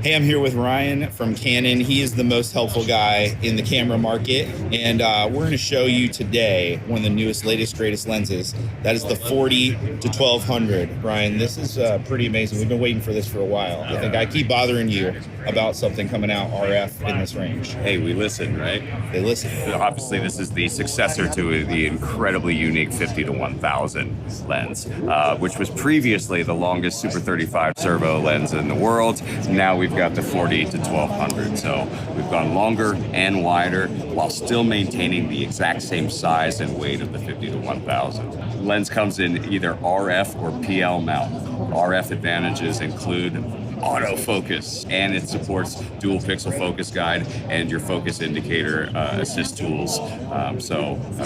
Hey, I'm here with Ryan from Canon. He is the most helpful guy in the camera market, and we're going to show you today one of the newest, latest, greatest lenses. That is the 40 to 1200. Ryan, this is pretty amazing. We've been waiting for this for a while. I think I keep bothering you about something coming out RF in this range. Hey, we listen, right? They listen. Obviously, this is the successor to the incredibly unique 50 to 1000 lens, which was previously the longest Super 35 servo lens in the world. Now we've got the 40 to 1200. So we've gone longer and wider while still maintaining the exact same size and weight of the 50 to 1000. The lens comes in either RF or PL mount. RF advantages include autofocus, and it supports dual pixel focus guide and your focus indicator assist tools.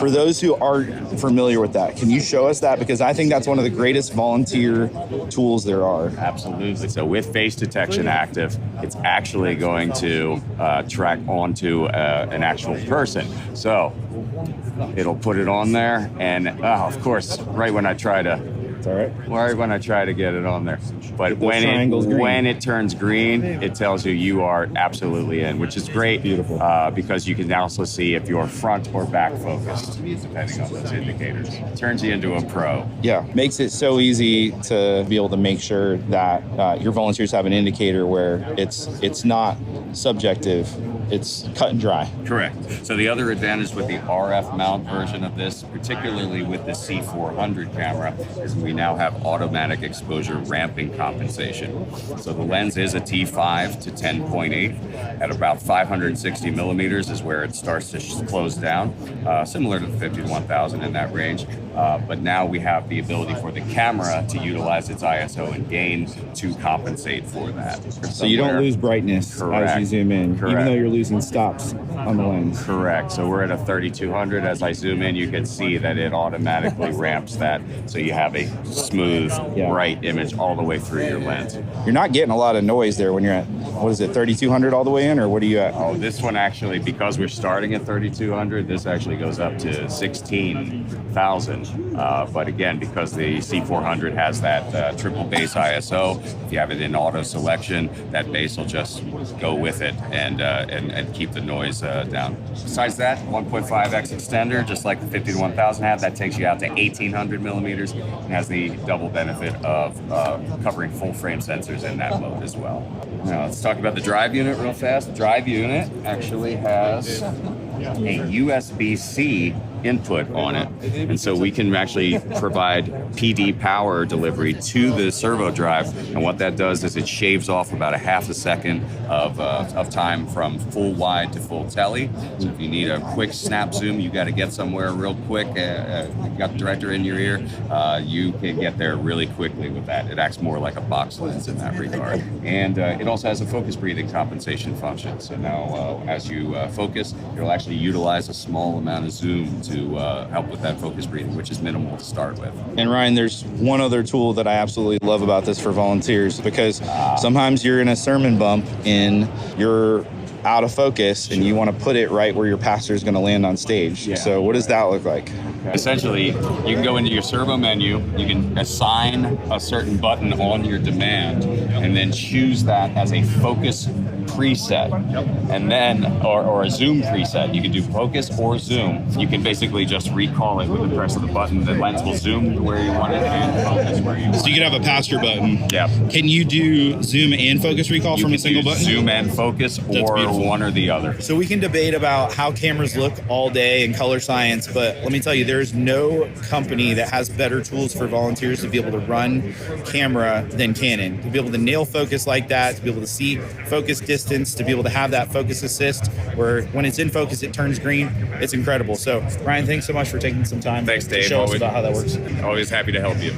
For those who aren't familiar with that, can you show us that? Because I think that's one of the greatest volunteer tools there are. Absolutely. So with face detection active, it's actually going to track onto an actual person. So it'll put it on there, and of course, right when I try to It's all right. Right when I try to get it on there. But when it turns green, it tells you are absolutely in, which is great. Beautiful. Because you can also see if you're front or back focused, depending on those indicators. It turns you into a pro. Yeah, makes it so easy to be able to make sure that your volunteers have an indicator where it's not subjective, it's cut and dry. Correct. So the other advantage with the RF mount version of this, particularly with the C400 camera, is we now have automatic exposure ramping compensation. So the lens is a T5 to 10.8 at about 560 millimeters is where it starts to close down, similar to the 50 to 1000 in that range. But now we have the ability for the camera to utilize its ISO and gain to compensate for that. So you don't lose brightness as you zoom in, even though you're losing stops on the lens. Correct. So we're at a 3200. As I zoom in, you can see that it automatically ramps that. So you have a smooth, bright image all the way through your lens. You're not getting a lot of noise there when you're at, what is it, 3200 all the way in, or what are you at? Oh, this one actually, because we're starting at 3200, this actually goes up to 16,000. But again, because the C400 has that triple base ISO, if you have it in auto selection, that base will just go with it and keep the noise down. Besides that, 1.5x extender, just like the 50 to 1000 had, that takes you out to 1800 millimeters and has the double benefit of covering full frame sensors in that mode as well. Now let's talk about the drive unit real fast. The drive unit actually has a USB-C input on it, and so we can actually provide PD power delivery to the servo drive, and what that does is it shaves off about a half a second of time from full wide to full tele. So if you need a quick snap zoom, you got to get somewhere real quick, you got the director in your ear, you can get there really quickly with that. It acts more like a box lens in that regard, and it also has a focus breathing compensation function. So now as you focus, it'll actually utilize a small amount of zoom to help with that focus breathing, which is minimal to start with. And Ryan, there's one other tool that I absolutely love about this for volunteers, because sometimes you're in a sermon bump and you're out of focus and you want to put it right where your pastor is going to land on stage. Yeah. So what does that look like? Essentially, you can go into your servo menu, you can assign a certain button on your demand, and then choose that as a focus preset, and then or a zoom preset. You can do focus or zoom. You can basically just recall it with the press of the button. The lens will zoom to where you want it and focus where you want it. So you can have a pastor button. Yeah. Can you do zoom and focus recall from a single button? Zoom and focus, or one or the other. So we can debate about how cameras look all day in color science, but let me tell you, there's no company that has better tools for volunteers to be able to run camera than Canon. To be able to nail focus like that, to be able to see focus distance, to be able to have that focus assist where when it's in focus, it turns green. It's incredible. So Ryan, thanks so much for taking some time to show us about how that works. Always happy to help you.